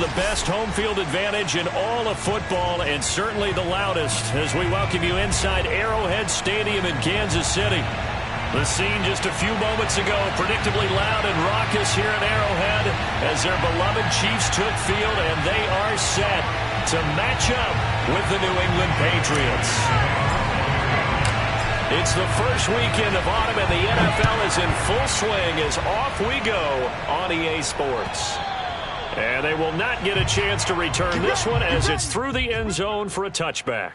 the best home field advantage in all of football, and certainly the loudest, as we welcome you inside Arrowhead Stadium in Kansas City. The scene just a few moments ago, predictably loud and raucous here at Arrowhead as their beloved Chiefs took field, and they are set to match up with the New England Patriots. It's the first weekend of autumn, and the NFL is in full swing as off we go on EA Sports. And they will not get a chance to return this one as it's through the end zone for a touchback.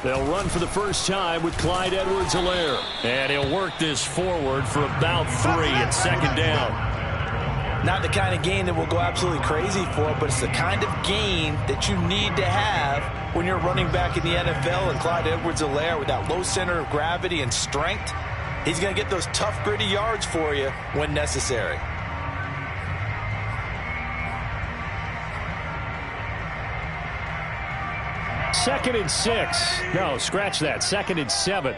They'll run for the first time with Clyde Edwards-Helaire. And he'll work this forward for about 3 at second down. Not the kind of gain that will go absolutely crazy for, but it's the kind of gain that you need to have when you're running back in the NFL. And Clyde Edwards-Helaire, with that low center of gravity and strength, he's going to get those tough, gritty yards for you when necessary. Second and 6. No, scratch that. Second and 7.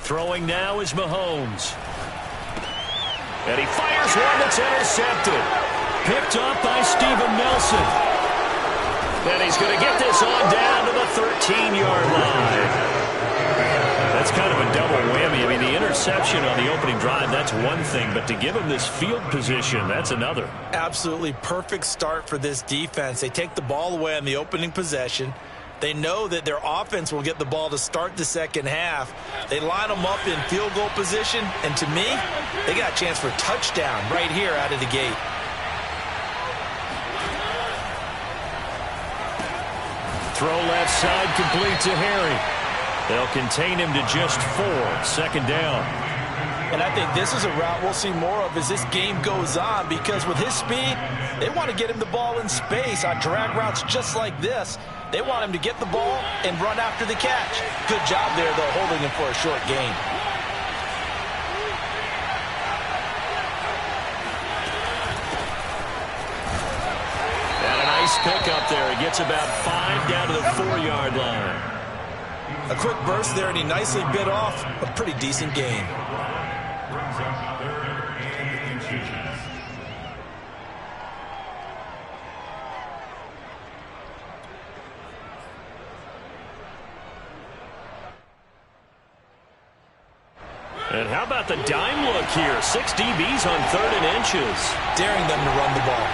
Throwing now is Mahomes. And he fires one that's intercepted. Picked up by Steven Nelson. And he's going to get this on down to the 13-yard line. That's kind of a double whammy. I mean, the interception on the opening drive, that's one thing. But to give him this field position, that's another. Absolutely perfect start for this defense. They take the ball away on the opening possession. They know that their offense will get the ball to start the second half. They line them up in field goal position. And to me, they got a chance for a touchdown right here out of the gate. Throw left side, complete to Harry. They'll contain him to just 4. Second down. And I think this is a route we'll see more of as this game goes on, because with his speed, they want to get him the ball in space on drag routes just like this. They want him to get the ball and run after the catch. Good job there, though, holding him for a short gain. And a nice pickup there. He gets about 5 down to the 4-yard line. A quick burst there, and he nicely bit off a pretty decent gain. And how about the dime look here? 6 DBs on 3rd and inches. Daring them to run the ball.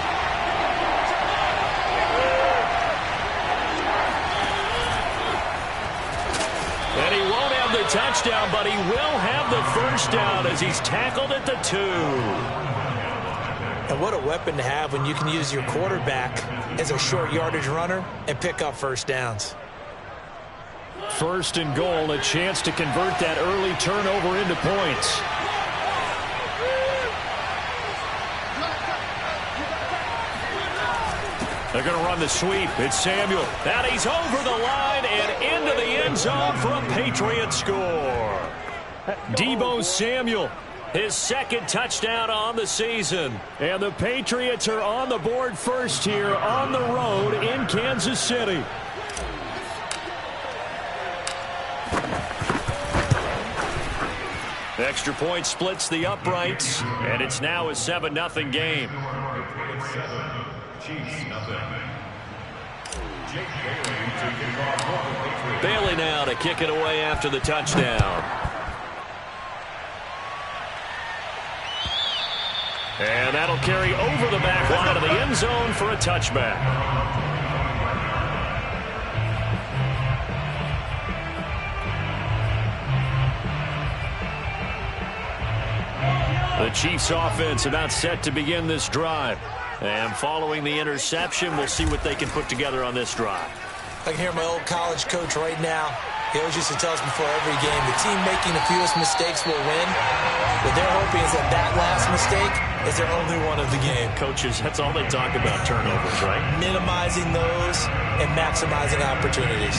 And he won't have the touchdown, but he will have the first down as he's tackled at the 2. And what a weapon to have when you can use your quarterback as a short yardage runner and pick up first downs. First and goal, a chance to convert that early turnover into points. They're going to run the sweep. It's Samuel. And he's over the line and into the end zone for a Patriot score. Deebo Samuel, his 2nd touchdown on the season. And the Patriots are on the board first here on the road in Kansas City. Extra point splits the uprights, and it's now a 7-0 game. Bailey now to kick it away after the touchdown. And that'll carry over the back line of the end zone for a touchback. The Chiefs offense about set to begin this drive. And following the interception, we'll see what they can put together on this drive. I can hear my old college coach right now. He always used to tell us before every game, the team making the fewest mistakes will win. What they're hoping is that that last mistake is their only one of the game. Coaches, that's all they talk about, turnovers, right? Minimizing those and maximizing opportunities.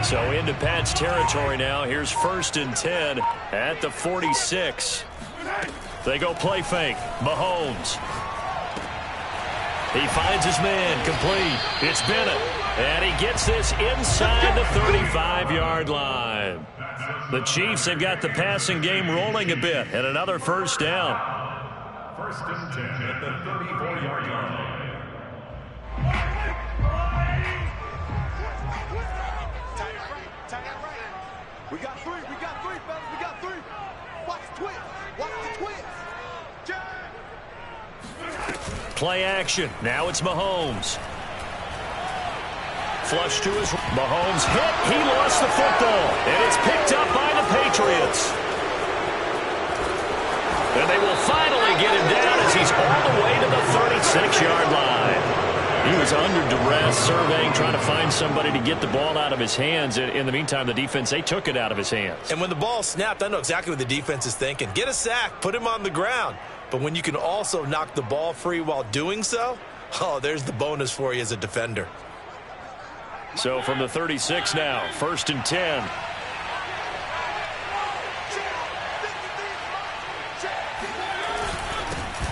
So into Pat's territory now. Here's 1st and 10 at the 46. They go play fake. Mahomes. He finds his man. Complete. It's Bennett. And he gets this inside the 35-yard line. The Chiefs have got the passing game rolling a bit. And another first down. 1st and 10 at the 34-yard line. We got three, fellas, we got three. Watch the twist, watch the twist. Play action. Now it's Mahomes. Flush to his... Mahomes hit. He lost the football. And it's picked up by the Patriots. And they will finally get him down as he's all the way to the 36-yard line. He was under duress, surveying, trying to find somebody to get the ball out of his hands. In the meantime, the defense, they took it out of his hands. And when the ball snapped, I know exactly what the defense is thinking. Get a sack, put him on the ground. But when you can also knock the ball free while doing so, oh, there's the bonus for you as a defender. So from the 36 now, 1st and 10.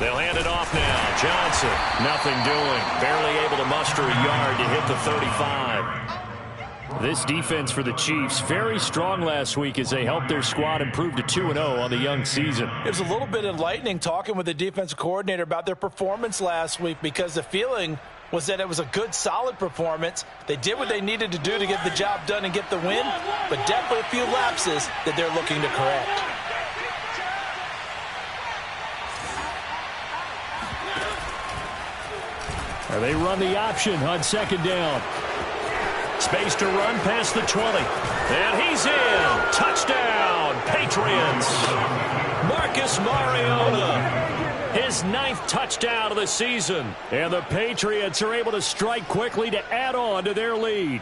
They'll hand it off now. Johnson, nothing doing. Barely able to muster a yard to hit the 35. This defense for the Chiefs, very strong last week as they helped their squad improve to 2-0 on the young season. It was a little bit enlightening talking with the defensive coordinator about their performance last week, because the feeling was that it was a good, solid performance. They did what they needed to do to get the job done and get the win, but definitely a few lapses that they're looking to correct. They run the option on 2nd down. Space to run past the 20. And he's in. Touchdown, Patriots. Marcus Mariota. His 9th touchdown of the season. And the Patriots are able to strike quickly to add on to their lead.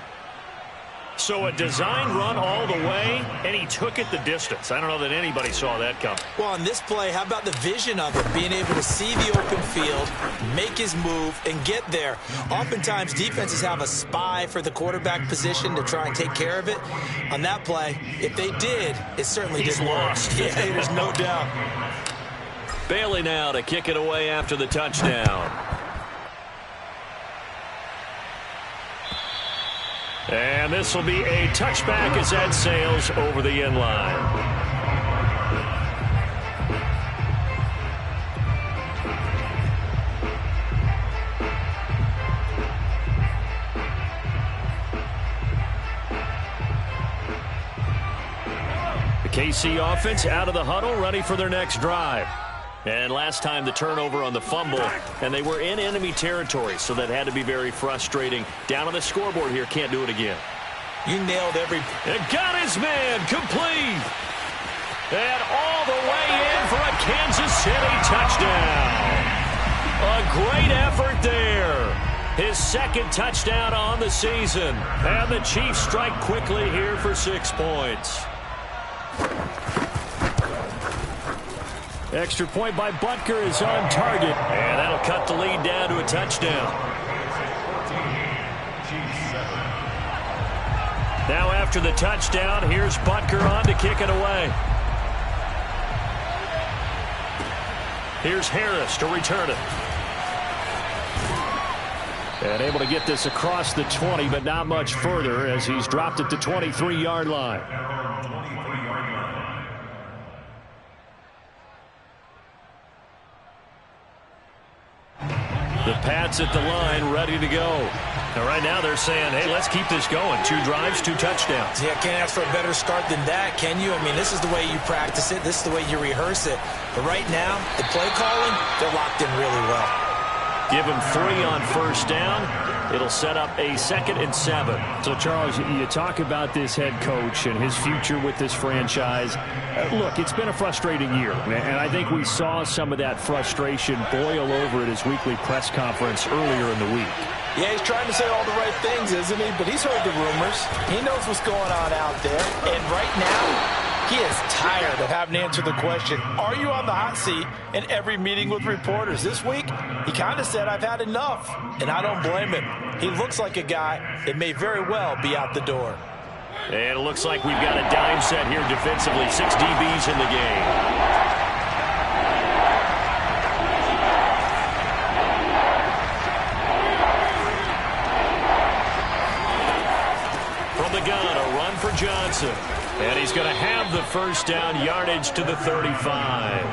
So a design run all the way, and he took it the distance. I don't know that anybody saw that coming. Well, on this play, how about the vision of it? Being able to see the open field, make his move, and get there. Oftentimes, defenses have a spy for the quarterback position to try and take care of it. On that play, if they did, it certainly didn't work. Yeah, there's no doubt. Bailey now to kick it away after the touchdown. And this will be a touchback as that sails over the end line. The KC offense out of the huddle, ready for their next drive. And last time the turnover on the fumble, and they were in enemy territory, so that had to be very frustrating. Down on the scoreboard here, can't do it again. You nailed every... And got his man, complete. And all the way in for a Kansas City touchdown. A great effort there. His 2nd touchdown on the season. And the Chiefs strike quickly here for 6 points. Extra point by Butker is on target. And that'll cut the lead down to a touchdown. Now after the touchdown, here's Butker on to kick it away. Here's Harris to return it. And able to get this across the 20, but not much further as he's dropped at the 23-yard line. The pass Pats at the line, ready to go. And right now they're saying, hey, let's keep this going. 2 drives, 2 touchdowns. Yeah, can't ask for a better start than that, can you? I mean, this is the way you practice it. This is the way you rehearse it. But right now, the play calling, they're locked in really well. Give him 3 on first down. It'll set up a 2nd and 7. So, Charles, you talk about this head coach and his future with this franchise. Look, it's been a frustrating year, and I think we saw some of that frustration boil over at his weekly press conference earlier in the week. Yeah, he's trying to say all the right things, isn't he? But he's heard the rumors. He knows what's going on out there. And right now, he is tired of having to answer the question, are you on the hot seat, in every meeting with reporters. This week, he kind of said, I've had enough, and I don't blame him. He looks like a guy that may very well be out the door. And it looks like we've got a dime set here defensively. 6 DBs in the game. From the gun, a run for Johnson. And he's going to have the first down, yardage to the 35.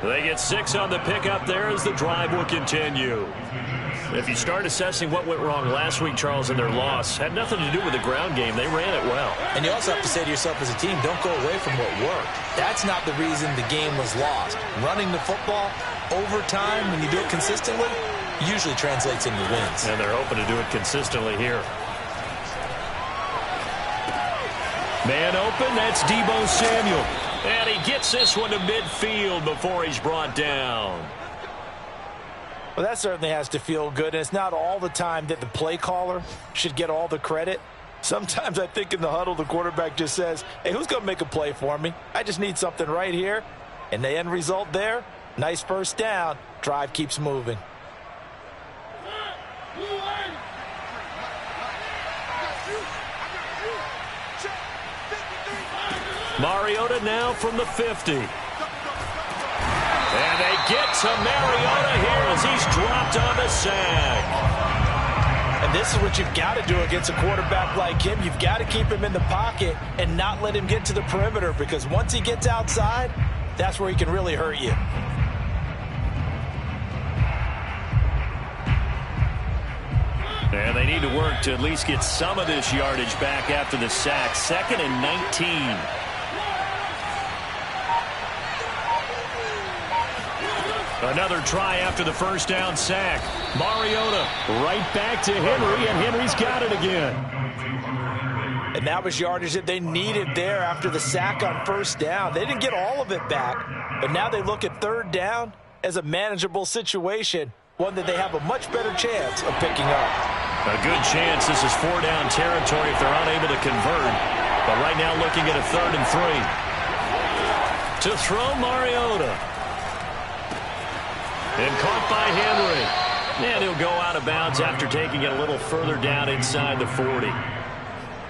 They get 6 on the pickup there as the drive will continue. If you start assessing what went wrong last week, Charles, in their loss, had nothing to do with the ground game. They ran it well. And you also have to say to yourself as a team, don't go away from what worked. That's not the reason the game was lost. Running the football over time, when you do it consistently, usually translates into wins. And they're hoping to do it consistently here. Man open, that's Deebo Samuel. And he gets this one to midfield before he's brought down. Well, that certainly has to feel good, and it's not all the time that the play caller should get all the credit. Sometimes I think in the huddle, the quarterback just says, hey, who's going to make a play for me? I just need something right here. And the end result there, nice first down. Drive keeps moving. Mariota now from the 50. And they get to Mariota here as he's dropped on the sack. And this is what you've got to do against a quarterback like him. You've got to keep him in the pocket and not let him get to the perimeter, because once he gets outside, that's where he can really hurt you. And they need to work to at least get some of this yardage back after the sack. 2nd and 19. Another try after the first down sack. Mariota right back to Henry, and Henry's got it again. And that was yardage that they needed there after the sack on first down. They didn't get all of it back, but now they look at third down as a manageable situation, one that they have a much better chance of picking up. A good chance this is 4-down territory if they're unable to convert. But right now looking at a 3rd and 3. To throw Mariota. And caught by Henry. And he'll go out of bounds after taking it a little further down inside the 40.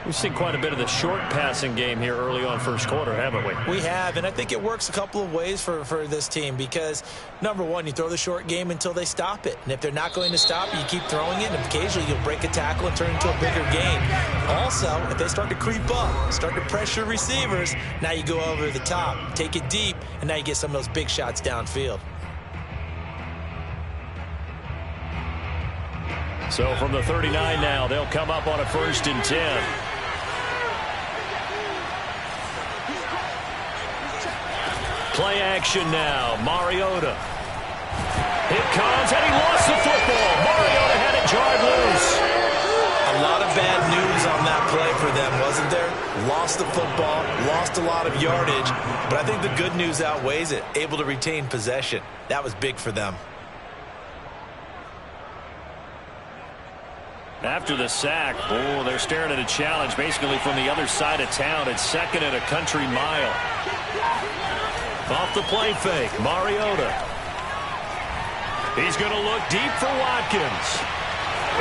We've seen quite a bit of the short passing game here early on first quarter, haven't we? We have, and I think it works a couple of ways for this team because, number one, you throw the short game until they stop it. And if they're not going to stop it, you keep throwing it, and occasionally you'll break a tackle and turn it into a bigger game. Also, if they start to creep up, start to pressure receivers, now you go over the top, take it deep, and now you get some of those big shots downfield. So from the 39 now, they'll come up on a 1st and 10. Play action now. Mariota. It comes, and he lost the football. Mariota had it jarred loose. A lot of bad news on that play for them, wasn't there? Lost the football, lost a lot of yardage, but I think the good news outweighs it. Able to retain possession. That was big for them. After the sack, oh, they're staring at a challenge basically from the other side of town. It's 2nd and a country mile. Off the play fake, Mariota. He's going to look deep for Watkins.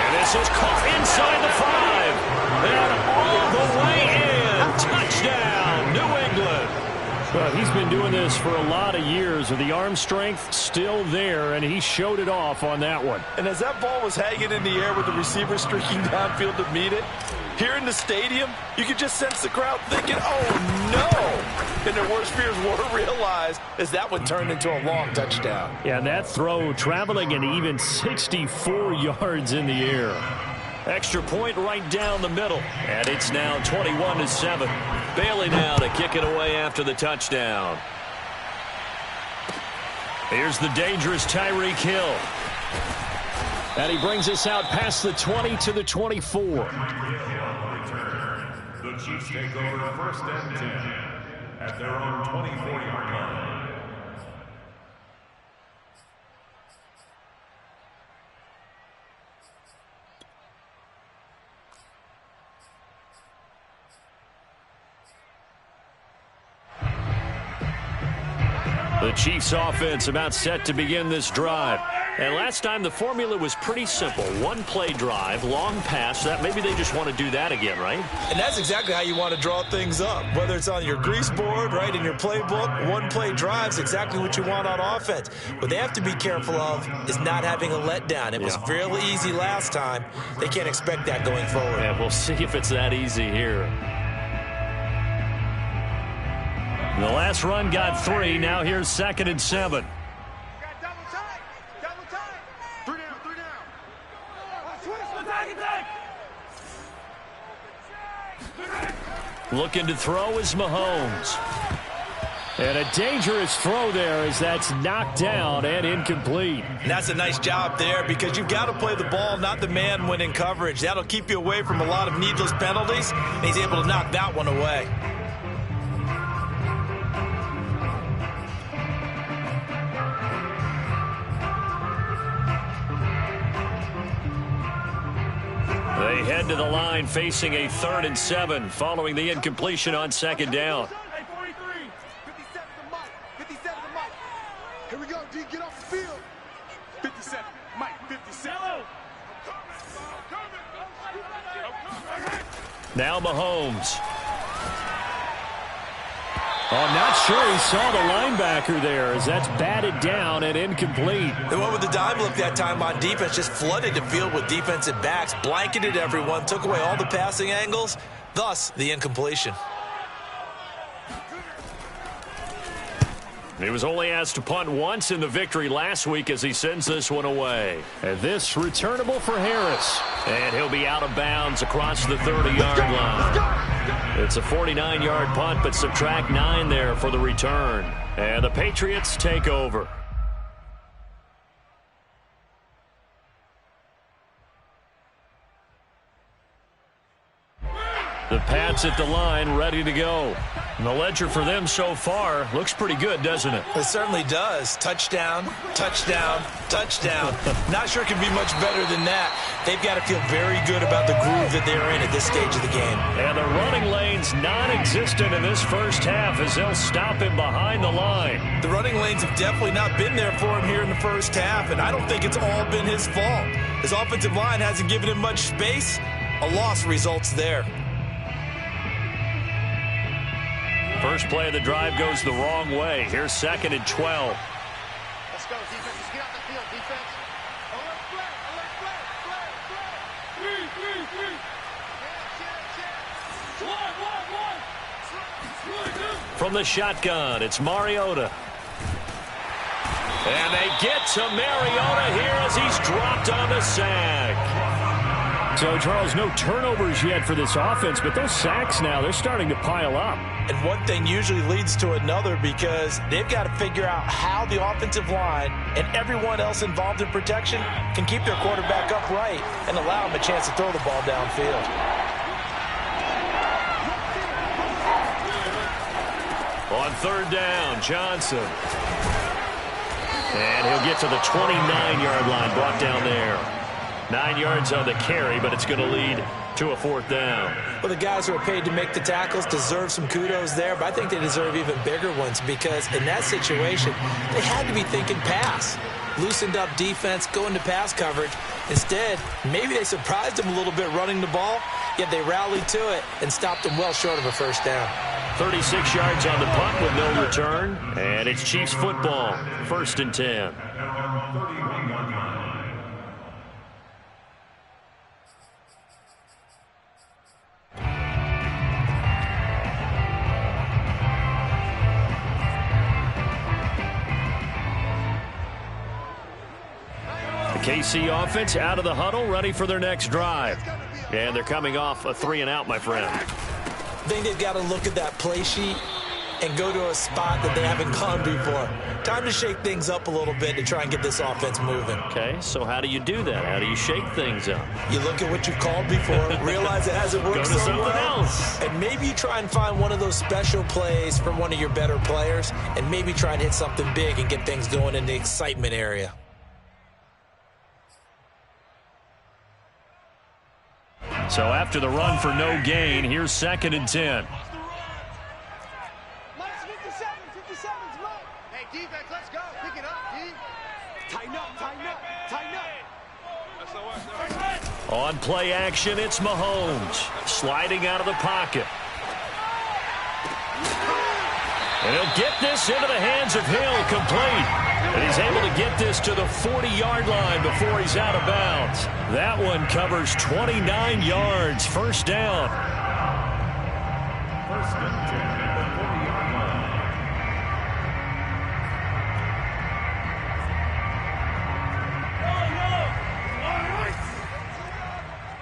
And this is caught inside the 5. And all the way in. Touchdown, New England. Well, he's been doing this for a lot of years, and the arm strength still there, and he showed it off on that one. And as that ball was hanging in the air with the receiver streaking downfield to meet it, here in the stadium, you could just sense the crowd thinking, oh, no. And their worst fears were realized as that one turned into a long touchdown. Yeah, and that throw traveling an even 64 yards in the air. Extra point right down the middle. And it's now 21-7. Bailey now to kick it away after the touchdown. Here's the dangerous Tyreek Hill. And he brings us out past the 20 to the 24. The Chiefs take over first and 10 at their own 24-yard line. The Chiefs offense about set to begin this drive. And last time the formula was pretty simple. One play drive, long pass. That maybe they just want to do that again, right? And that's exactly how you want to draw things up. Whether it's on your grease board, right, in your playbook, one play drive's exactly what you want on offense. What they have to be careful of is not having a letdown. It was fairly easy last time. They can't expect that going forward. Yeah, we'll see if it's that easy here. The last run got 3. Now here's 2nd and 7. Looking to throw is Mahomes. And a dangerous throw there as that's knocked down and incomplete. And that's a nice job there because you've got to play the ball, not the man when in coverage. That'll keep you away from a lot of needless penalties, and he's able to knock that one away. They head to the line facing a 3rd and 7 following the incompletion on 2nd down. 57 to Mike. 57 to Mike. Here we go, D. Get off the field. 57. Mike, 57. Now Mahomes. Oh, I'm not sure he saw the linebacker there as that's batted down and incomplete. They went with the dime look that time on defense, just flooded the field with defensive backs, blanketed everyone, took away all the passing angles, thus the incompletion. He was only asked to punt once in the victory last week as he sends this one away. And this returnable for Harris. And he'll be out of bounds across the 30-yard line. It's a 49-yard punt, but subtract 9 there for the return. And the Patriots take over. The Pats at the line, ready to go. And the ledger for them so far looks pretty good, doesn't it? It certainly does. Touchdown, touchdown, touchdown. Not sure it can be much better than that. They've got to feel very good about the groove that they're in at this stage of the game. And the running lane's non-existent in this first half as they'll stop him behind the line. The running lanes have definitely not been there for him here in the first half, and I don't think it's all been his fault. His offensive line hasn't given him much space. A loss results there. First play of the drive goes the wrong way. Here's 2nd and 12. Let's go, defense. Let's get off the field, defense. Alert flag, alert flag, flag, flag. 3. From the shotgun, it's Mariota. And they get to Mariota here as he's dropped on the sack. So, Charles, no turnovers yet for this offense, but those sacks now, they're starting to pile up. And one thing usually leads to another because they've got to figure out how the offensive line and everyone else involved in protection can keep their quarterback upright and allow him a chance to throw the ball downfield. On 3rd down, Johnson. And he'll get to the 29-yard line, brought down there. 9 yards on the carry, but it's going to lead to a 4th down. Well, the guys who are paid to make the tackles deserve some kudos there, but I think they deserve even bigger ones because in that situation, they had to be thinking pass. Loosened up defense, going to pass coverage. Instead, maybe they surprised them a little bit running the ball, yet they rallied to it and stopped them well short of a 1st down. 36 yards on the punt with no return. And it's Chiefs football. 1st and 10. KC offense out of the huddle, ready for their next drive. And they're coming off a 3-and-out, my friend. I think they've got to look at that play sheet and go to a spot that they haven't gone before. Time to shake things up a little bit to try and get this offense moving. Okay, so how do you do that? How do you shake things up? You look at what you've called before, realize it hasn't worked so well, else. and maybe you try and find one of those special plays from one of your better players, and maybe try and hit something big and get things going in the excitement area. So after the run for no gain, here's 2nd and 10. Minus 57, 57's low. Hey, defense, let's go. Pick it up, D. Tighten up, tighten up, tighten up. On play action, it's Mahomes. Sliding out of the pocket. And he'll get this into the hands of Hill, complete. And he's able to get this to the 40-yard line before he's out of bounds. That one covers 29 yards. 1st down. 1st and 10 at the 40-yard line.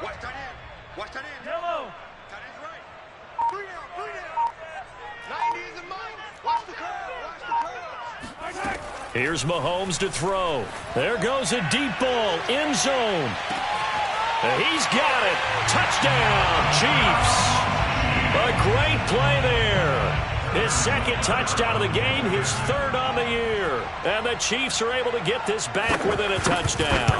Watch tight end. Watch tight end. Yellow. Tight end's right. 3 down, 3 down. 90 is a mine. Watch the curve, watch the curve. Here's Mahomes to throw. There goes a deep ball, end zone. He's got it. Touchdown, Chiefs. A great play there. His 2nd touchdown of the game, his 3rd on the year. And the Chiefs are able to get this back within a touchdown.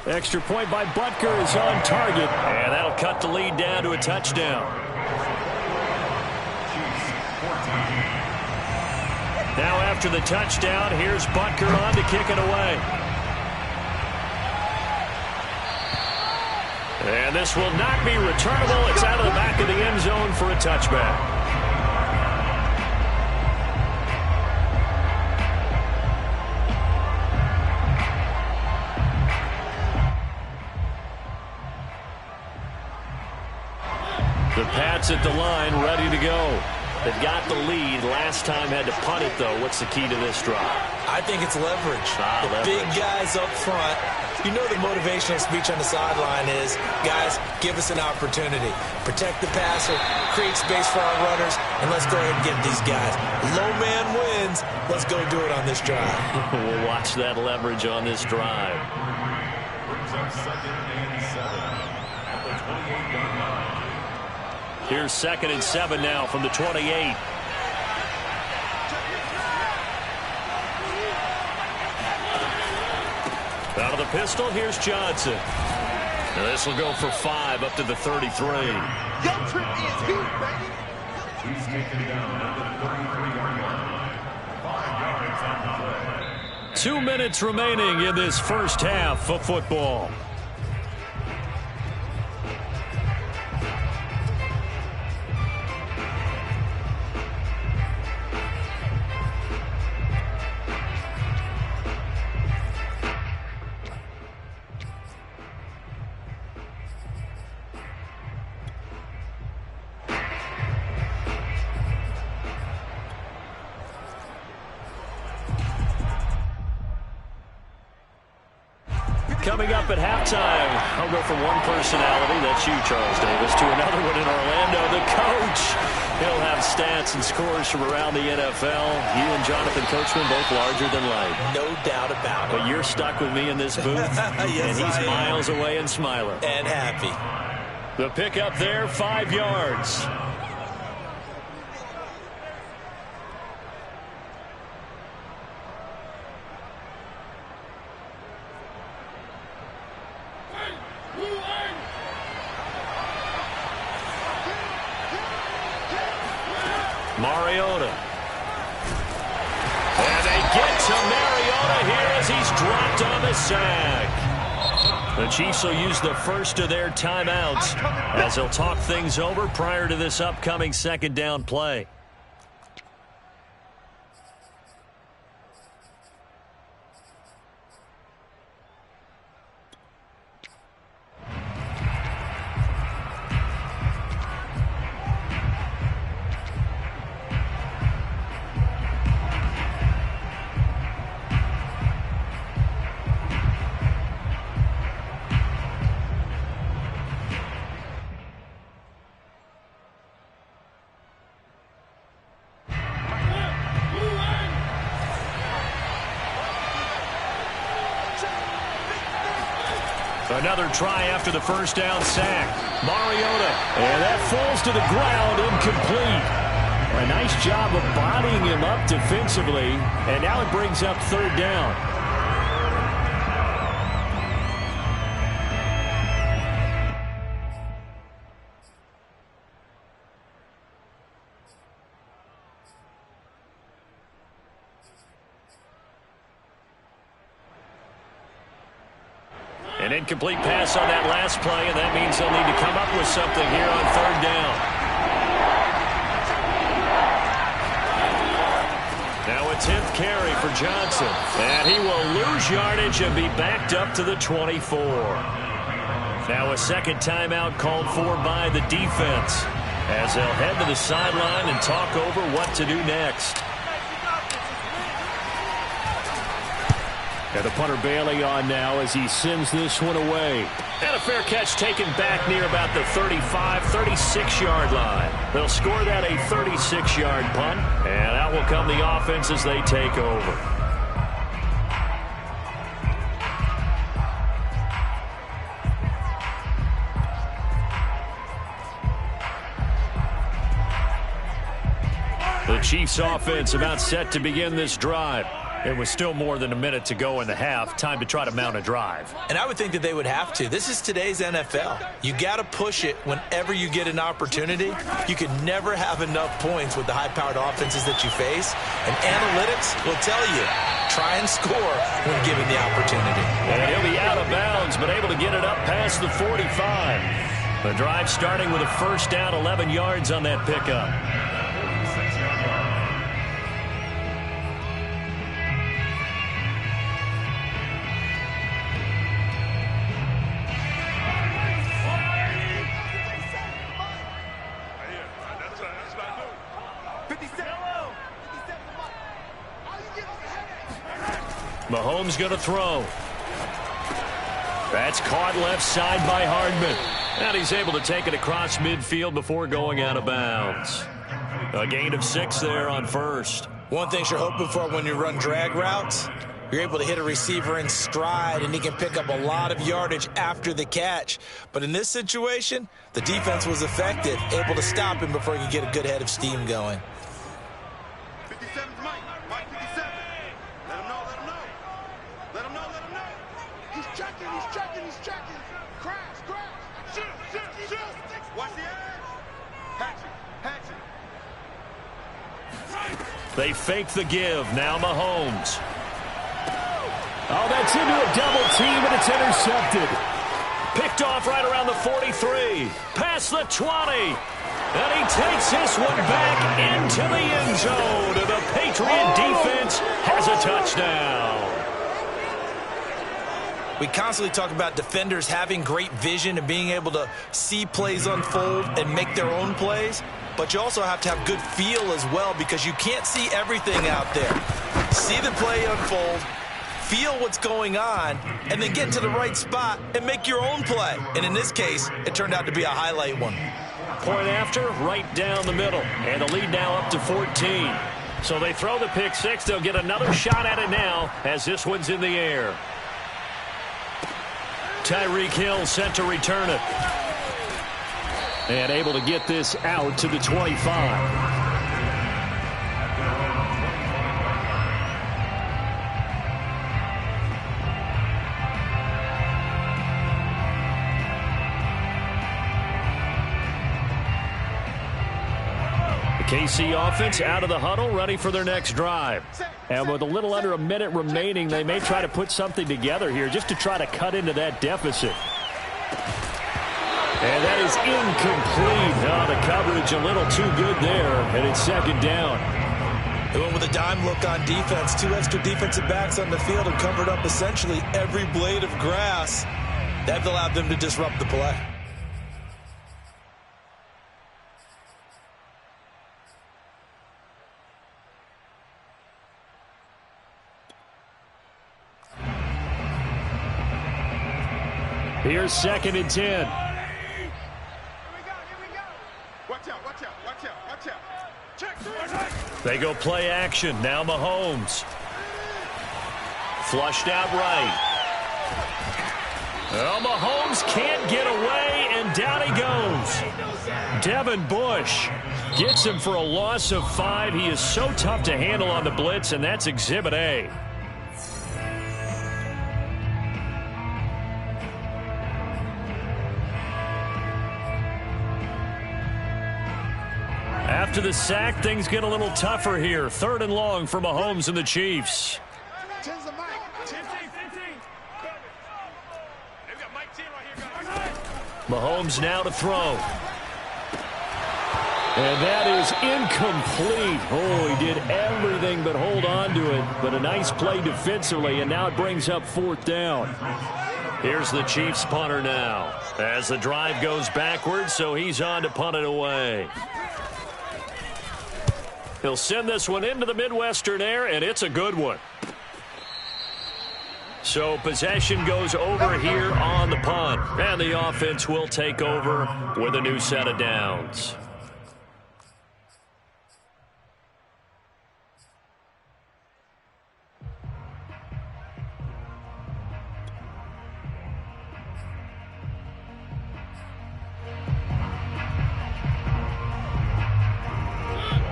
Extra point by Butker is on target. And that'll cut the lead down to a touchdown. Now after the touchdown, here's Butker on to kick it away. And this will not be returnable. It's out of the back of the end zone for a touchback. The Pats at the line, ready to go. They've got the lead. Last time had to punt it, though. What's the key to this drive? I think it's leverage. Leverage. Big guys up front. You know the motivational speech on the sideline is, guys, give us an opportunity. Protect the passer, create space for our runners, and let's go ahead and get these guys. Low man wins. Let's go do it on this drive. We'll watch that leverage on this drive. Brings up 2nd and 7 at the 28-yard line. Here's 2nd and 7 now from the 28. Out of the pistol, here's Johnson. Now this will go for 5 up to the 33. Yo, trip is here, baby. He's taken down at the 33-yard line. 5 yards on the play. 2 minutes remaining in this first half of football. Coming up at halftime, I'll go from one personality, that's you, Charles Davis, to another one in Orlando, the coach. He'll have stats and scores from around the NFL. You and Jonathan Coachman both larger than life. No doubt about it. But you're stuck with me in this booth, Yes, and he's I am. miles away and smiling. And happy. The pickup there, 5 yards. Mariota. And they get to Mariota here as he's dropped on the sack. The Chiefs will use the first of their timeouts as they'll talk things over prior to this upcoming second down play. Another try after the first down sack. Mariota. And that falls to the ground, incomplete. A nice job of bodying him up defensively. And now it brings up third down. An incomplete pass on that last play, and that means they'll need to come up with something here on third down. Now a 10th carry for Johnson. And he will lose yardage and be backed up to the 24. Now a second timeout called for by the defense as they'll head to the sideline and talk over what to do next. And the punter Bailey on now as he sends this one away. And a fair catch taken back near about the 35, 36-yard line. They'll score that a 36-yard punt, and out will come the offense as they take over. The Chiefs offense about set to begin this drive. It was still more than a minute to go in the half. Time to try to mount a drive. And I would think that they would have to. This is today's NFL. You got to push it whenever you get an opportunity. You can never have enough points with the high-powered offenses that you face. And analytics will tell you, try and score when given the opportunity. And he'll be out of bounds, but able to get it up past the 45. The drive starting with a first down, 11 yards on that pickup. Mahomes going to throw. That's caught left side by Hardman. And he's able to take it across midfield before going out of bounds. A gain of 6 there on first. One thing you're hoping for when you run drag routes, you're able to hit a receiver in stride, and he can pick up a lot of yardage after the catch. But in this situation, the defense was effective, able to stop him before he could get a good head of steam going. 57's Mike. Mike 57. Let him know, let him know. Let him know, let him know. He's checking, he's checking, he's checking. Crash, crash. Shoot, shoot, shoot. Watch the edge. Hatch it, hatch it. They fake the give. Now Mahomes. Oh, that's into a double team, and it's intercepted. Picked off right around the 43. Past the 20. And he takes this one back into the end zone. And the Patriot defense has a touchdown. We constantly talk about defenders having great vision and being able to see plays unfold and make their own plays. But you also have to have good feel as well, because you can't see everything out there. See the play unfold, feel what's going on, and then get to the right spot and make your own play. And in this case, it turned out to be a highlight one. Point after, right down the middle. And the lead now up to 14. So they throw the pick six. They'll get another shot at it now as this one's in the air. Tyreek Hill set to return it. And able to get this out to the 25. KC offense out of the huddle, ready for their next drive. And with a little under a minute remaining, they may try to put something together here just to try to cut into that deficit. And that is incomplete. Oh, the coverage a little too good there, and it's second down. They went with a dime look on defense. 2 extra defensive backs on the field and covered up essentially every blade of grass. That allowed them to disrupt the play. Here's 2nd and 10. Here we go. Watch out. Check. They go play action. Now Mahomes. Flushed out right. Well, Mahomes can't get away, and down he goes. Devin Bush gets him for a loss of 5. He is so tough to handle on the blitz, and that's Exhibit A. After the sack, things get a little tougher here. 3rd and long for Mahomes and the Chiefs. Mahomes now to throw. And that is incomplete. Oh, he did everything but hold on to it. But a nice play defensively, and now it brings up 4th down. Here's the Chiefs punter now as the drive goes backwards, so he's on to punt it away. He'll send this one into the Midwestern air, and it's a good one. So possession goes over here on the punt, and the offense will take over with a new set of downs.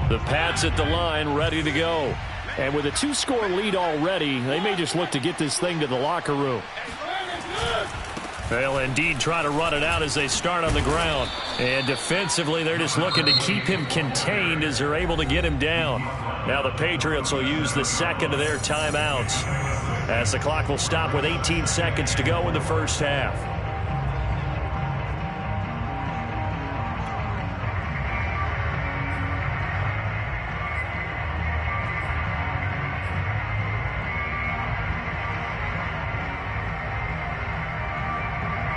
The Pats at the line, ready to go. And with a 2-score lead already, they may just look to get this thing to the locker room. They'll indeed try to run it out as they start on the ground. And defensively, they're just looking to keep him contained as they're able to get him down. Now the Patriots will use the second of their timeouts as the clock will stop with 18 seconds to go in the first half.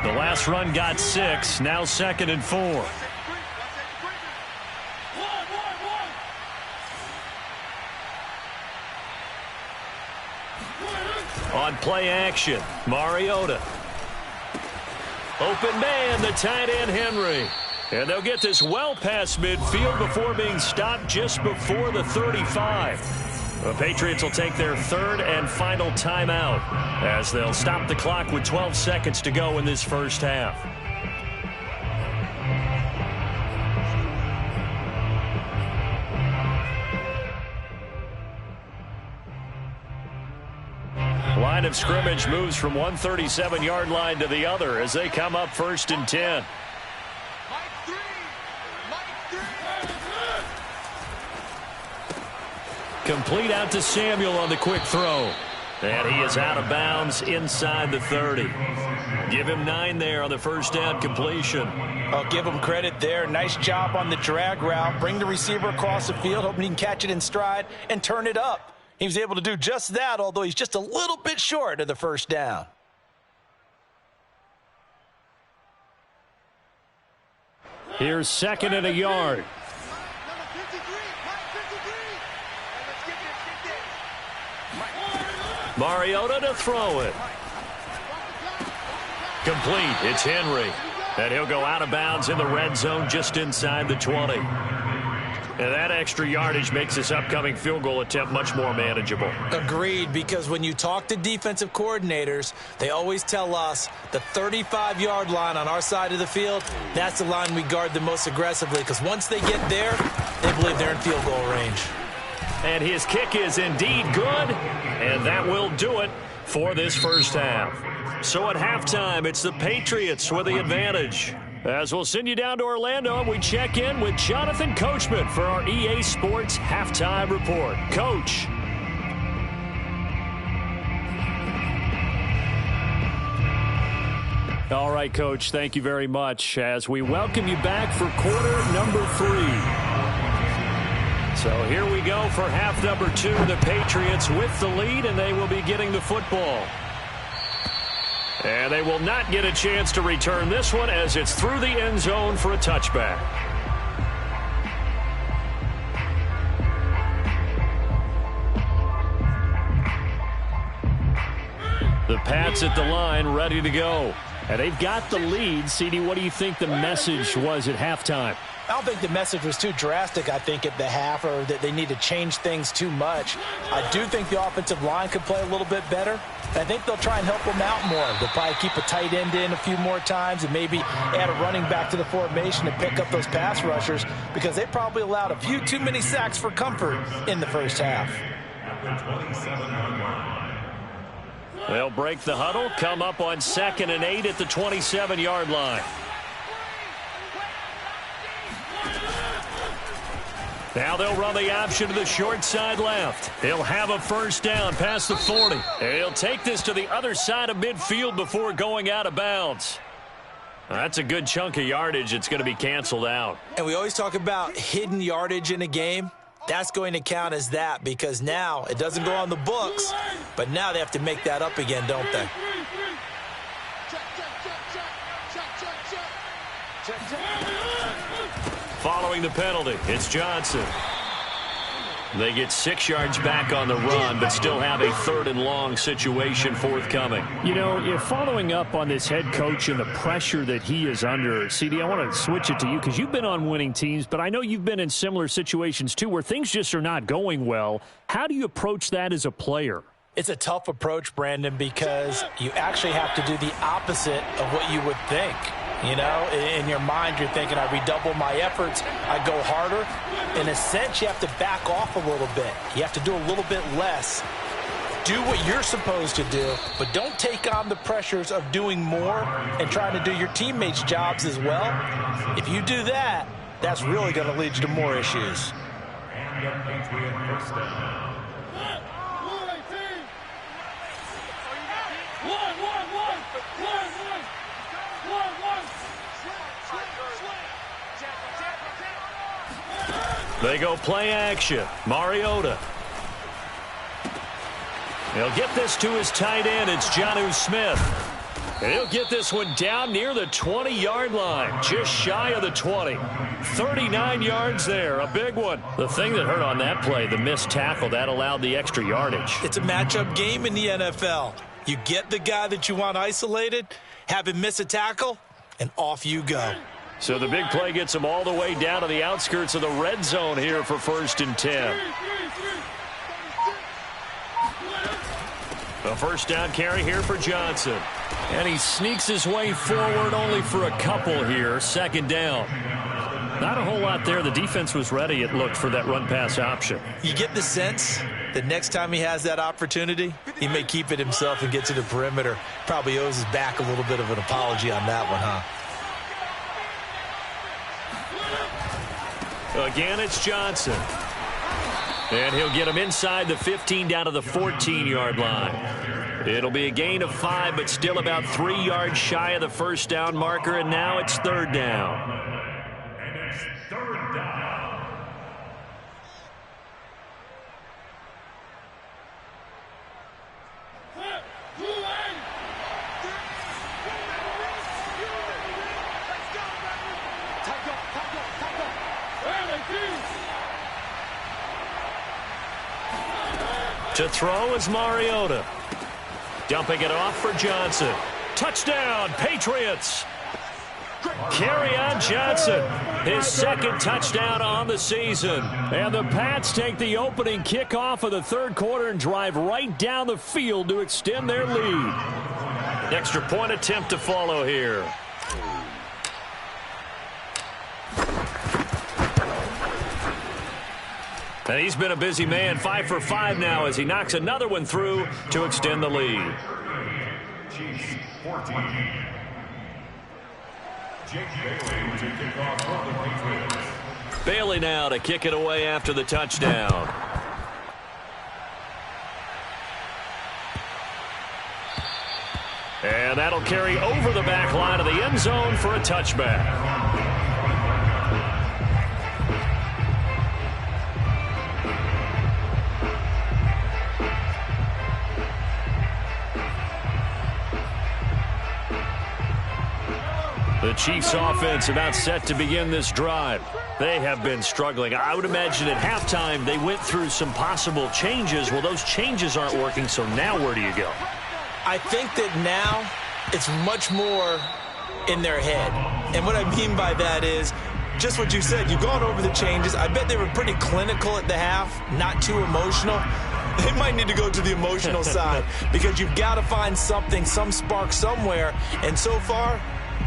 The last run got 6, now 2nd and 4. On play action, Mariota. Open man, the tight end Henry. And they'll get this well past midfield before being stopped just before the 35. The Patriots will take their 3rd and final timeout as they'll stop the clock with 12 seconds to go in this first half. Line of scrimmage moves from one 37-yard line to the other as they come up 1st and 10. Complete out to Samuel on the quick throw. And he is out of bounds inside the 30. Give him 9 there on the first down completion. I'll give him credit there. Nice job on the drag route. Bring the receiver across the field, hoping he can catch it in stride and turn it up. He was able to do just that, although he's just a little bit short of the first down. Here's 2nd and a yard. Mariota to throw it. Complete. It's Henry. And he'll go out of bounds in the red zone just inside the 20. And that extra yardage makes this upcoming field goal attempt much more manageable. Agreed, because when you talk to defensive coordinators, they always tell us the 35-yard line on our side of the field, that's the line we guard the most aggressively, because once they get there, they believe they're in field goal range. And his kick is indeed good, and that will do it for this first half. So at halftime, it's the Patriots with the advantage. As we'll send you down to Orlando, and we check in with Jonathan Coachman for our EA Sports Halftime Report. Coach. All right, Coach, thank you very much as we welcome you back for quarter number 3. So here we go for half number 2. The Patriots with the lead, and they will be getting the football. And they will not get a chance to return this one as it's through the end zone for a touchback. The Pats at the line, ready to go. And they've got the lead. CD, what do you think the message was at halftime? I don't think the message was too drastic, I think, at the half, or that they need to change things too much. I do think the offensive line could play a little bit better. I think they'll try and help them out more. They'll probably keep a tight end in a few more times and maybe add a running back to the formation and pick up those pass rushers because they probably allowed a few too many sacks for comfort in the first half. They'll break the huddle, come up on 2nd and 8 at the 27-yard line. Now they'll run the option to the short side left. He'll have a first down past the 40. He'll take this to the other side of midfield before going out of bounds. That's a good chunk of yardage. It's going to be canceled out. And we always talk about hidden yardage in a game. That's going to count as that because now it doesn't go on the books, but now they have to make that up again, don't they? Following the penalty, it's Johnson. They get 6 yards back on the run, but still have a 3rd and long situation forthcoming. You know, you're following up on this head coach and the pressure that he is under. CD, I want to switch it to you because you've been on winning teams, but I know you've been in similar situations too where things just are not going well. How do you approach that as a player? It's a tough approach, Brandon, because you actually have to do the opposite of what you would think. You know, in your mind, you're thinking, I redouble my efforts, I go harder. In a sense, you have to back off a little bit. You have to do a little bit less. Do what you're supposed to do, but don't take on the pressures of doing more and trying to do your teammates' jobs as well. If you do that, that's really going to lead you to more issues. They go play action. Mariota. He'll get this to his tight end. It's Jonnu Smith. And he'll get this one down near the 20-yard line, just shy of the 20. 39 yards there, a big one. The thing that hurt on that play, the missed tackle, that allowed the extra yardage. It's a matchup game in the NFL. You get the guy that you want isolated, have him miss a tackle, and off you go. So the big play gets him all the way down to the outskirts of the red zone here for 1st and 10. A first down carry here for Johnson. And he sneaks his way forward only for a couple here. 2nd down. Not a whole lot there. The defense was ready, it looked, for that run-pass option. You get the sense that next time he has that opportunity, he may keep it himself and get to the perimeter. Probably owes his back a little bit of an apology on that one, huh? Again, it's Johnson. And he'll get him inside the 15 down to the 14-yard line. It'll be a gain of 5, but still about 3 yards shy of the first down marker, and now it's 3rd down. And it's 3rd down. To throw is Mariota. Dumping it off for Johnson. Touchdown, Patriots. Carry on Johnson. His 2nd touchdown on the season. And the Pats take the opening kickoff of the 3rd quarter and drive right down the field to extend their lead. Extra point attempt to follow here. And he's been a busy man, 5 for 5 now as he knocks another one through to extend the lead. Chiefs 14. Jake Bailey to kick off for the Patriots. Bailey now to kick it away after the touchdown. And that'll carry over the back line of the end zone for a touchback. The Chiefs offense about set to begin this drive. They have been struggling. I would imagine at halftime they went through some possible changes. Well, those changes aren't working, so now where do you go? I think that now it's much more in their head. And what I mean by that is just what you said. You've gone over the changes. I bet they were pretty clinical at the half, not too emotional. They might need to go to the emotional side because you've got to find something, some spark somewhere. And so far,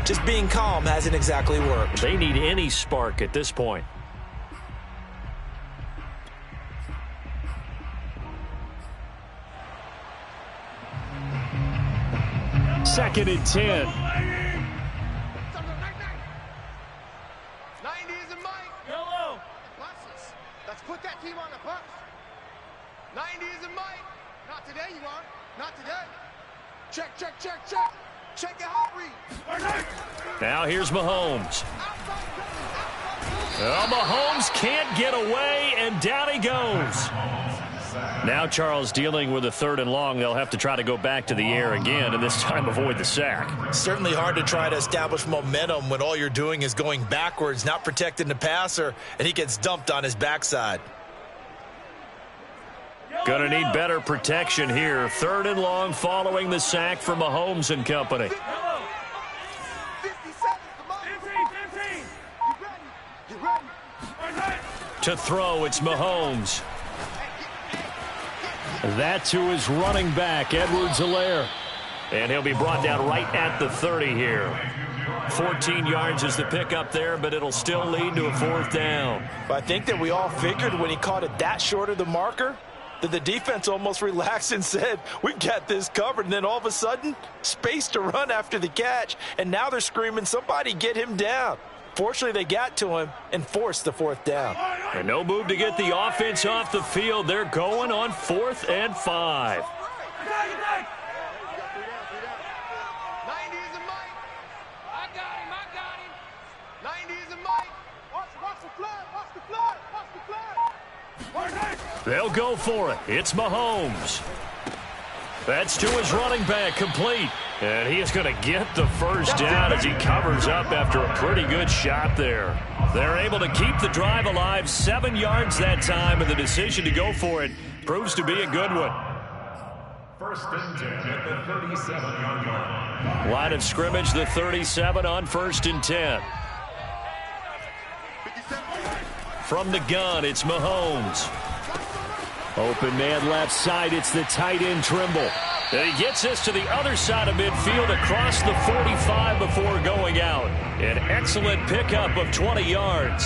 just being calm hasn't exactly worked. They need any spark at this point. Second and 10. 90 is a mic. Yellow. Buses. Let's put that team on the bus. 90 is a mic. Not today, you are. Not today. Check, check, check, check. Check your heart rate. Now here's Mahomes. Well, Mahomes can't get away, and down he goes. Now Charles dealing with a 3rd and long. They'll have to try to go back to the air again, and this time avoid the sack. Certainly hard to try to establish momentum when all you're doing is going backwards, not protecting the passer, and he gets dumped on his backside. Going to need better protection here. 3rd and long following the sack for Mahomes and company. 57 You ready? To throw, it's Mahomes. That to his running back, Edwards-Helaire. And he'll be brought down right at the 30 here. 14 yards is the pickup there, but it'll still lead to a 4th down. But I think that we all figured when he caught it that short of the marker that the defense almost relaxed and said, we've got this covered. And then all of a sudden, space to run after the catch. And now they're screaming, somebody get him down. Fortunately, they got to him and forced the 4th down. And no move to get the offense off the field. They're going on 4th and 5. 90 is a mic. I got him. 90 is a mic. Watch the flood. Watch the flood. Watch the flood. They'll go for it. It's Mahomes. That's to his running back, complete. And he is going to get the 1st down as he covers up after a pretty good shot there. They're able to keep the drive alive, 7 yards that time, and the decision to go for it proves to be a good one. 1st and 10 at the 37-yard line. Line of scrimmage, the 37 on 1st and 10. From the gun, it's Mahomes. Open man left side. It's the tight end Trimble. And he gets us to the other side of midfield across the 45 before going out. An excellent pickup of 20 yards.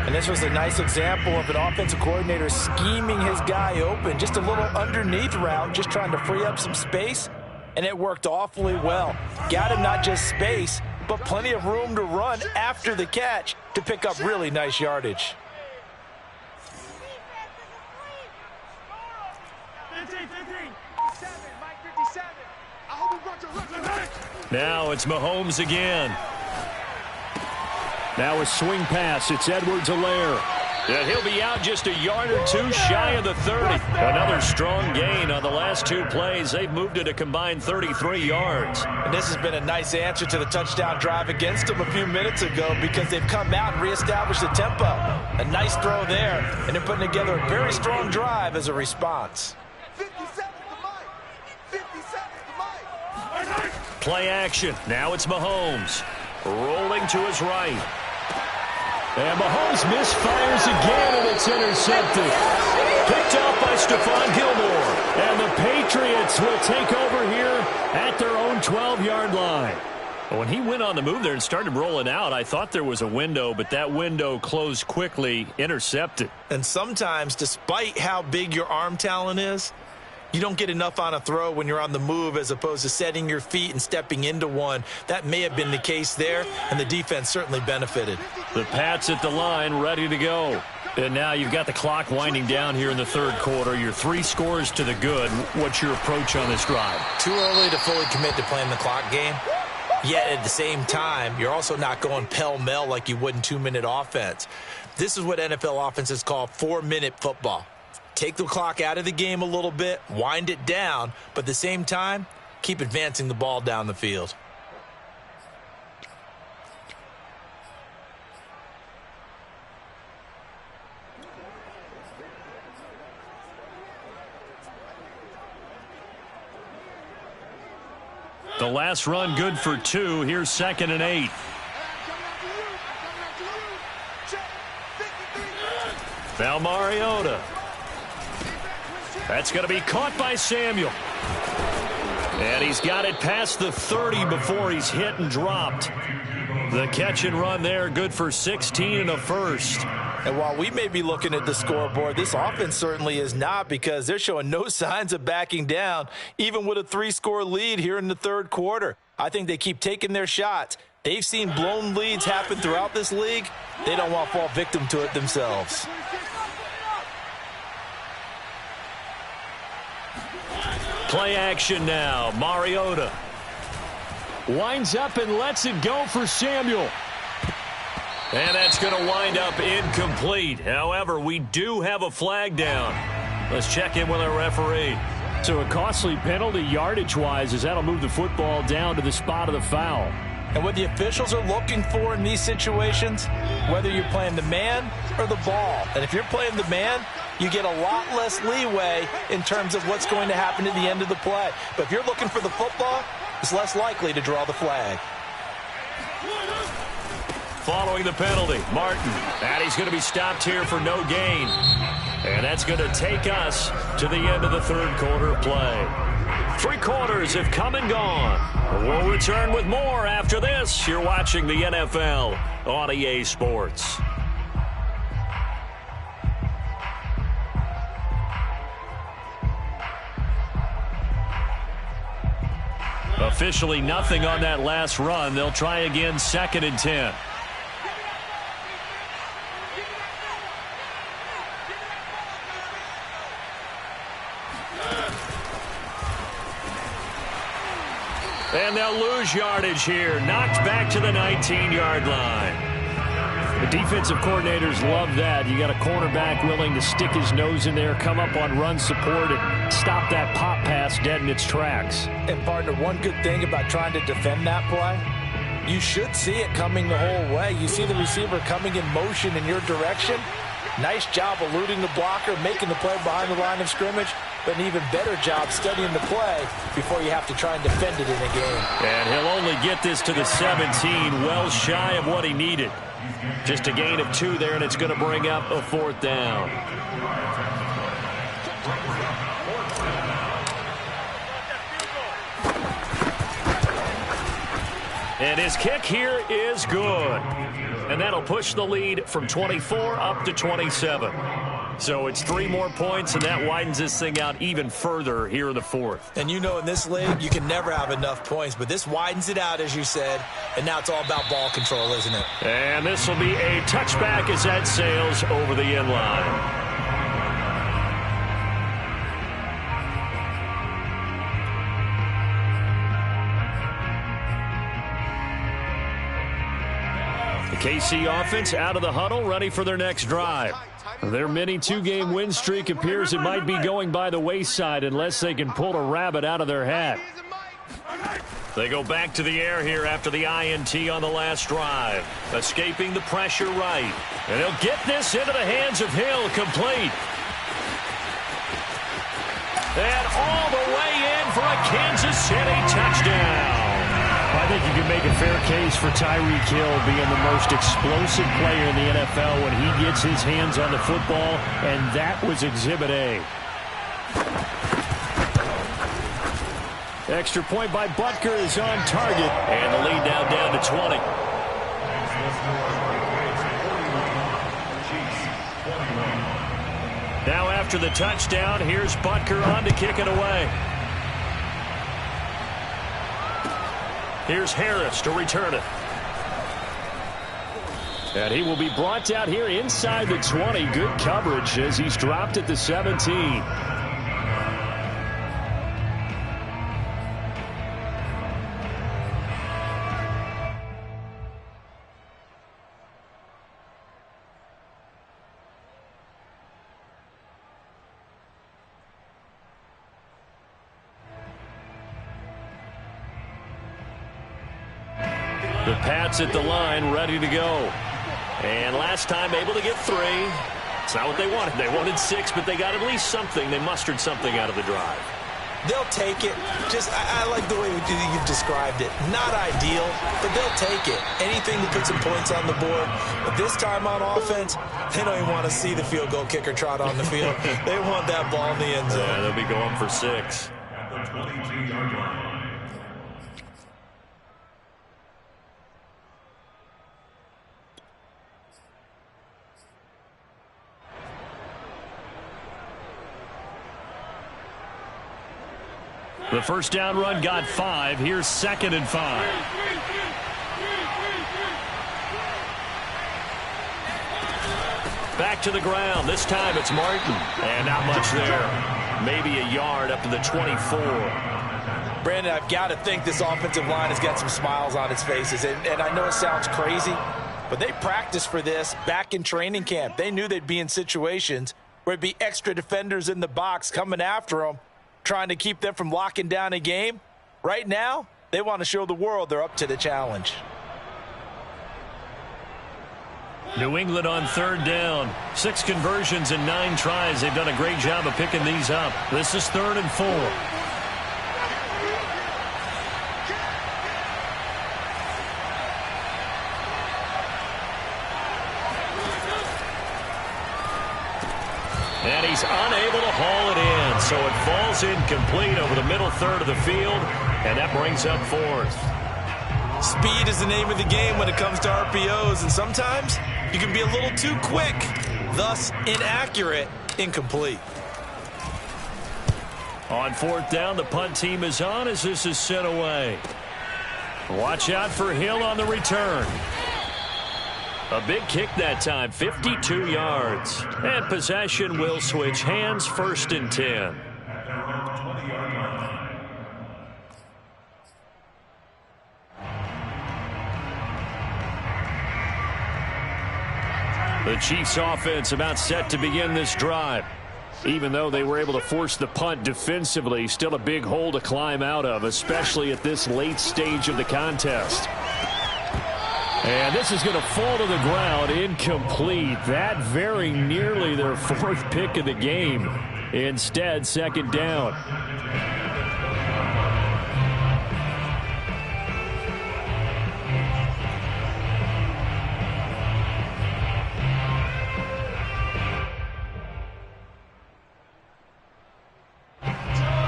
And this was a nice example of an offensive coordinator scheming his guy open. Just a little underneath route, just trying to free up some space. And it worked awfully well. Got him not just space, but plenty of room to run after the catch to pick up really nice yardage. Now it's Mahomes again. Now a swing pass. It's Edwards-Helaire. And he'll be out just a yard or two shy of the 30. Another strong gain on the last 2 plays. They've moved it a combined 33 yards. And this has been a nice answer to the touchdown drive against them a few minutes ago because they've come out and reestablished the tempo. A nice throw there, and they're putting together a very strong drive as a response. 57 the mic. 57 the mic. Play action. Now it's Mahomes. Rolling to his right. And Mahomes misfires again, and it's intercepted. Picked up by Stephon Gilmore. And the Patriots will take over here at their own 12-yard line. When he went on the move there and started rolling out, I thought there was a window, but that window closed quickly, intercepted. And sometimes, despite how big your arm talent is, You don't get enough on a throw when you're on the move as opposed to setting your feet and stepping into one. That may have been the case there, and the defense certainly benefited. The Pats at the line, ready to go. And now you've got the clock winding down here in the third quarter. You're 3 scores to the good. What's your approach on this drive? Too early to fully commit to playing the clock game. Yet at the same time, you're also not going pell-mell like you would in 2-minute offense. This is what NFL offenses call 4-minute football. Take the clock out of the game a little bit, wind it down, but at the same time, keep advancing the ball down the field. The last run good for 2. Here's 2nd and 8. Now Mariota. That's going to be caught by Samuel. And he's got it past the 30 before he's hit and dropped. The catch and run there, good for 16 and a first. And while we may be looking at the scoreboard, this offense certainly is not, because they're showing no signs of backing down, even with a 3-score lead here in the third quarter. I think they keep taking their shots. They've seen blown leads happen throughout this league. They don't want to fall victim to it themselves. Play action now. Mariota winds up and lets it go for Samuel. And that's going to wind up incomplete. However, we do have a flag down. Let's check in with our referee. So a costly penalty yardage-wise, as that'll move the football down to the spot of the foul. And what the officials are looking for in these situations, whether you're playing the man or the ball. And if you're playing the man, you get a lot less leeway in terms of what's going to happen at the end of the play. But if you're looking for the football, it's less likely to draw the flag. Following the penalty, Martin. And he's going to be stopped here for no gain. And that's going to take us to the end of the third quarter of play. 3 quarters have come and gone. We'll return with more after this. You're watching the NFL on EA Sports. Officially nothing on that last run. They'll try again, 2nd and 10. And they'll lose yardage here. Knocked back to the 19-yard line. The defensive coordinators love that. You got a cornerback willing to stick his nose in there, come up on run support, and stop that pop pass dead in its tracks. And, partner, one good thing about trying to defend that play, you should see it coming the whole way. You see the receiver coming in motion in your direction. Nice job eluding the blocker, making the play behind the line of scrimmage, but an even better job studying the play before you have to try and defend it in a game. And he'll only get this to the 17, well shy of what he needed. Just a gain of 2 there, and it's going to bring up a 4th down. And his kick here is good. And that'll push the lead from 24 up to 27. So it's 3 more points, and that widens this thing out even further here in the 4th. And you know, in this league, you can never have enough points, but this widens it out, as you said, and now it's all about ball control, isn't it? And this will be a touchback as that sails over the end line. The KC offense out of the huddle, ready for their next drive. Their mini 2-game win streak appears it might be going by the wayside unless they can pull a rabbit out of their hat. They go back to the air here after the INT on the last drive. Escaping the pressure right. And he'll get this into the hands of Hill, complete. And all the way in for a Kansas City touchdown. I think you can make a fair case for Tyreek Hill being the most explosive player in the NFL when he gets his hands on the football, and that was Exhibit A. Extra point by Butker is on target, and the lead now down to 20. Now after the touchdown, here's Butker on to kick it away. Here's Harris to return it. And he will be brought out here inside the 20. Good coverage as he's dropped at the 17. The Pats at the line, ready to go. And last time able to get 3. It's not what they wanted. They wanted 6, but they got at least something. They mustered something out of the drive. They'll take it. I like the way you've described it. Not ideal, but they'll take it. Anything to put some points on the board. But this time on offense, they don't even want to see the field goal kicker trot on the field. They want that ball in the end zone. Yeah, they'll be going for 6. At the 22-yard line. The first down run got 5. Here's 2nd and 5. Back to the ground. This time it's Martin. And not much there. Maybe a yard up to the 24. Brandon, I've got to think this offensive line has got some smiles on its faces. And I know it sounds crazy, but they practiced for this back in training camp. They knew they'd be in situations where there'd be extra defenders in the box coming after them, trying to keep them from locking down a game. Right now, they want to show the world they're up to the challenge. New England on 3rd down. 6 conversions and 9 tries. They've done a great job of picking these up. This is 3rd and 4. And he's unable to haul it in, so it falls incomplete over the middle third of the field, and that brings up 4th. Speed is the name of the game when it comes to RPOs, and sometimes you can be a little too quick, thus inaccurate, incomplete. On 4th down, the punt team is on as this is sent away. Watch out for Hill on the return. A big kick that time, 52 yards. And possession will switch hands, 1st and 10. The Chiefs offense about set to begin this drive. Even though they were able to force the punt defensively, still a big hole to climb out of, especially at this late stage of the contest. And this is going to fall to the ground, incomplete. That very nearly their 4th pick of the game. Instead, 2nd down.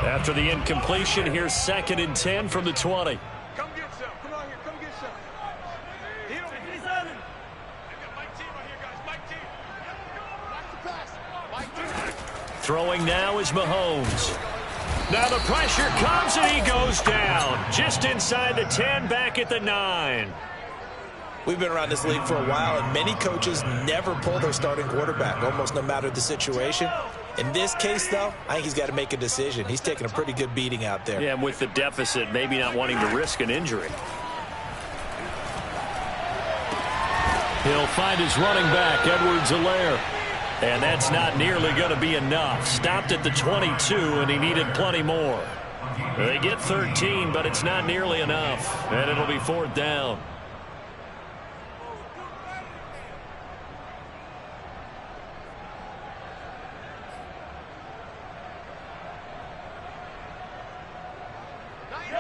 After the incompletion, here's 2nd and 10 from the 20. Come get some. Come on here. Come get some. Throwing now is Mahomes. Now the pressure comes and he goes down. Just inside the 10, back at the 9. We've been around this league for a while, and many coaches never pull their starting quarterback, almost no matter the situation. In this case, though, I think he's got to make a decision. He's taking a pretty good beating out there. Yeah, and with the deficit, maybe not wanting to risk an injury. He'll find his running back, Edwards-Helaire. And that's not nearly going to be enough. Stopped at the 22, and he needed plenty more. They get 13, but it's not nearly enough. And it'll be 4th down.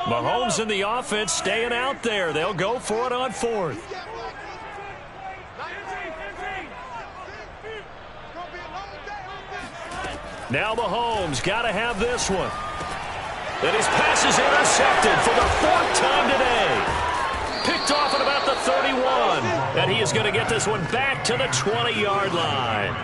Mahomes and the offense staying out there. They'll go for it on 4th. Now Mahomes got to have this one. And his pass is intercepted for the 4th time today. Picked off at about the 31. And he is going to get this one back to the 20-yard line.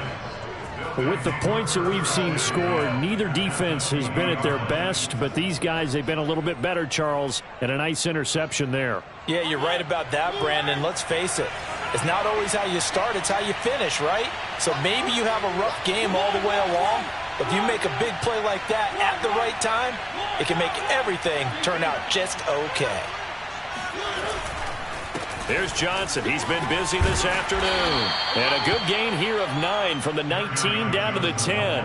With the points that we've seen scored, neither defense has been at their best, but these guys, they've been a little bit better, Charles, and a nice interception there. Yeah, you're right about that, Brandon. Let's face it. It's not always how you start, it's how you finish, right? So maybe you have a rough game all the way along, but if you make a big play like that at the right time, it can make everything turn out just okay. Here's Johnson. He's been busy this afternoon. And a good gain here of 9 from the 19 down to the 10.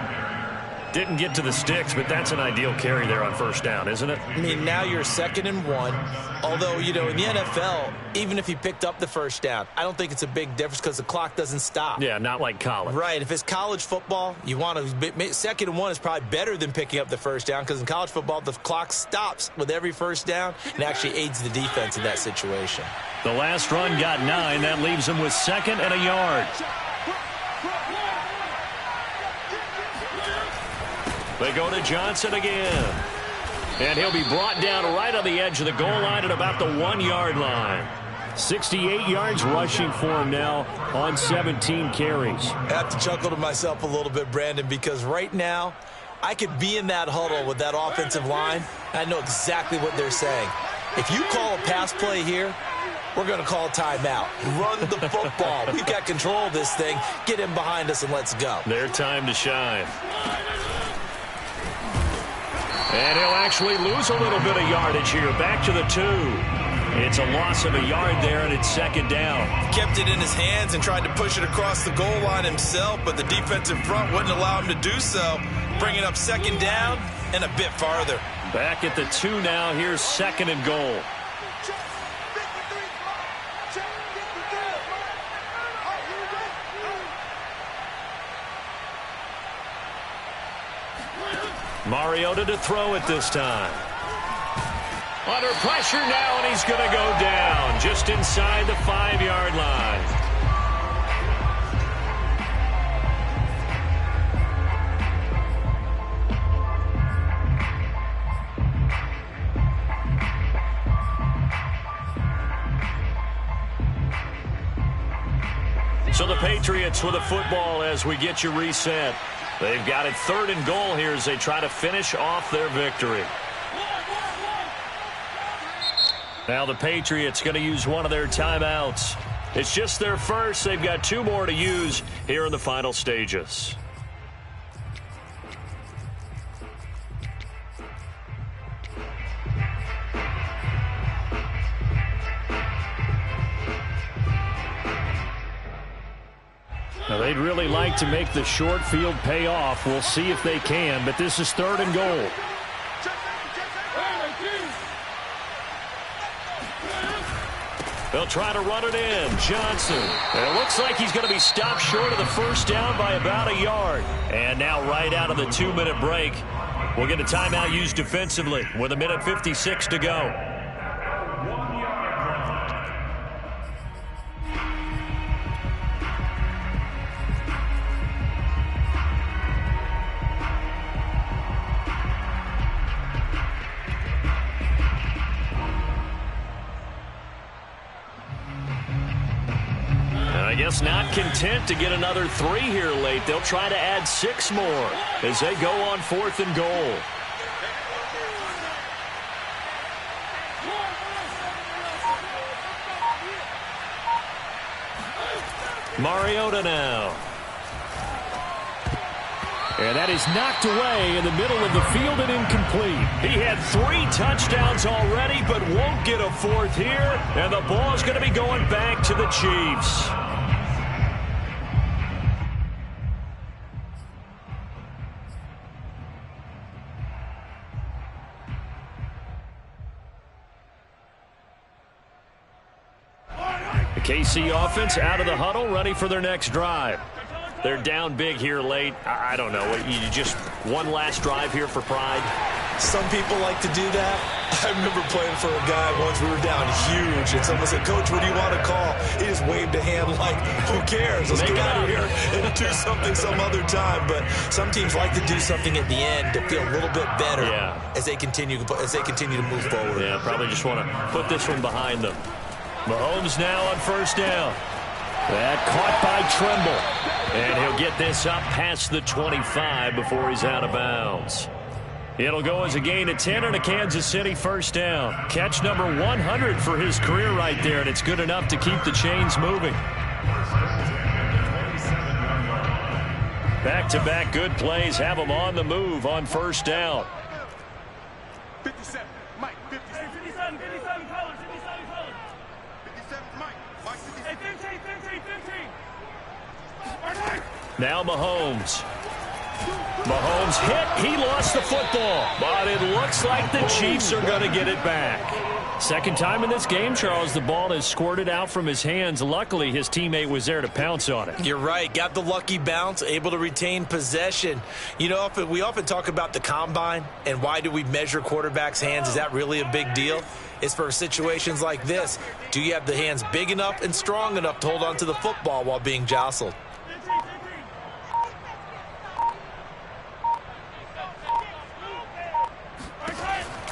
Didn't get to the sticks, but that's an ideal carry there on first down, isn't it? I mean, now you're 2nd and 1. Although, you know, in the NFL, even if he picked up the first down, I don't think it's a big difference because the clock doesn't stop. Yeah, not like college. Right. If it's college football, you want to 2nd and 1 is probably better than picking up the first down because in college football, the clock stops with every first down and actually aids the defense in that situation. The last run got 9. That leaves him with 2nd and a yard. They go to Johnson again. And he'll be brought down right on the edge of the goal line at about the 1-yard line. 68 yards rushing for him now on 17 carries. I have to chuckle to myself a little bit, Brandon, because right now I could be in that huddle with that offensive line. I know exactly what they're saying. If you call a pass play here, we're going to call a timeout. Run the football. We've got control of this thing. Get him behind us and let's go. Their time to shine. And he'll actually lose a little bit of yardage here. Back to the 2. It's a loss of a yard there, and it's 2nd down. Kept it in his hands and tried to push it across the goal line himself, but the defensive front wouldn't allow him to do so. Bringing up 2nd down and a bit farther. Back at the 2 now. Here's 2nd and goal. Mariota to throw it this time. Under pressure now, and he's going to go down just inside the 5-yard line. So the Patriots with a football as we get you reset. They've got it 3rd and goal here as they try to finish off their victory. Now the Patriots going to use one of their timeouts. It's just their first. They've got 2 more to use here in the final stages. Now, they'd really like to make the short field pay off. We'll see if they can, but this is 3rd and goal. They'll try to run it in. Johnson. And it looks like he's going to be stopped short of the first down by about a yard. And now right out of the 2-minute break, we'll get a timeout used defensively with 1:56 to go. I guess not content to get another 3 here late. They'll try to add 6 more as they go on 4th and goal. Mariota now. And that is knocked away in the middle of the field and incomplete. He had 3 touchdowns already, but won't get a 4th here. And the ball is going to be going back to the Chiefs. The KC offense out of the huddle, ready for their next drive. They're down big here late. I don't know. You just one last drive here for pride? Some people like to do that. I remember playing for a guy once. We were down huge, and someone said, "Coach, what do you want to call?" He just waved a hand like, "Who cares? Let's get out of here and do something some other time." But some teams like to do something at the end to feel a little bit better as they continue to move forward. Yeah, probably just want to put this one behind them. Mahomes now on first down. That caught by Trimble. And he'll get this up past the 25 before he's out of bounds. It'll go as a gain of 10 and a Kansas City first down. Catch number 100 for his career right there, and it's good enough to keep the chains moving. Back-to-back good plays have him on the move on first down. 57, Mike, 57. 57, colors, 57 colors. 57, Mike. Mike, 57. 15. Now Mahomes. Mahomes hit. He lost the football. But it looks like the Chiefs are going to get it back. Second time in this game, Charles, the ball has squirted out from his hands. Luckily, his teammate was there to pounce on it. You're right. Got the lucky bounce, able to retain possession. You know, we often talk about the combine and why do we measure quarterbacks' hands. Is that really a big deal? It's for situations like this. Do you have the hands big enough and strong enough to hold on to the football while being jostled?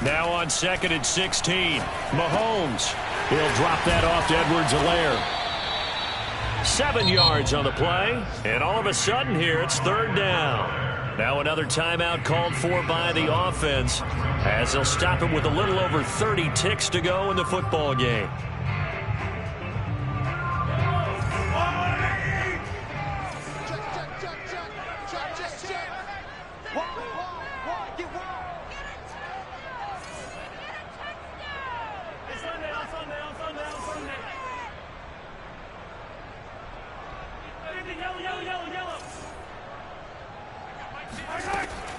Now on 2nd and 16. Mahomes. He'll drop that off to Edwards-Helaire. 7 yards on the play. And all of a sudden here, it's third down. Now another timeout called for by the offense, as they'll stop it with a little over 30 ticks to go in the football game.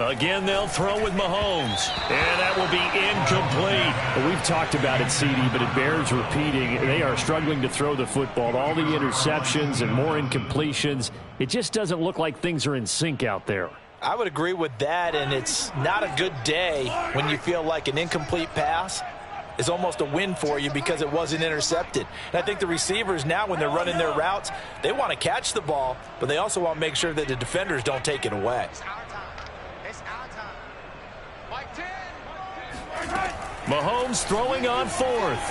Again, they'll throw with Mahomes. And that will be incomplete. Well, we've talked about it, CD, but it bears repeating. They are struggling to throw the football. All the interceptions and more incompletions. It just doesn't look like things are in sync out there. I would agree with that, and it's not a good day when you feel like an incomplete pass is almost a win for you because it wasn't intercepted. And I think the receivers now, when they're running their routes, they want to catch the ball, but they also want to make sure that the defenders don't take it away. Mahomes throwing on 4th.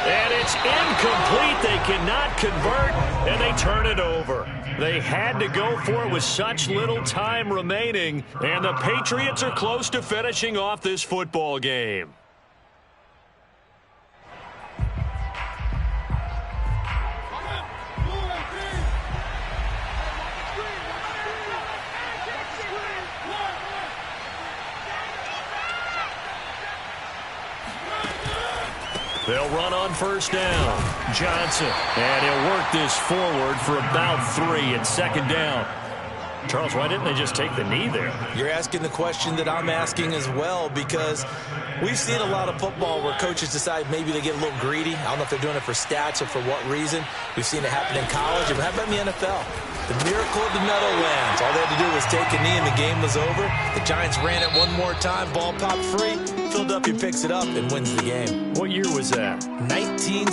And it's incomplete. They cannot convert, and they turn it over. They had to go for it with such little time remaining, and the Patriots are close to finishing off this football game. They'll run on first down. Johnson. And he'll work this forward for about 3 and second down. Charles, why didn't they just take the knee there? You're asking the question that I'm asking as well, because we've seen a lot of football where coaches decide maybe they get a little greedy. I don't know if they're doing it for stats or for what reason. We've seen it happen in college. But how about in the NFL? The miracle of the Meadowlands. All they had to do was take a knee and the game was over. The Giants ran it one more time. Ball popped free. Philadelphia picks it up and wins the game. What year was that?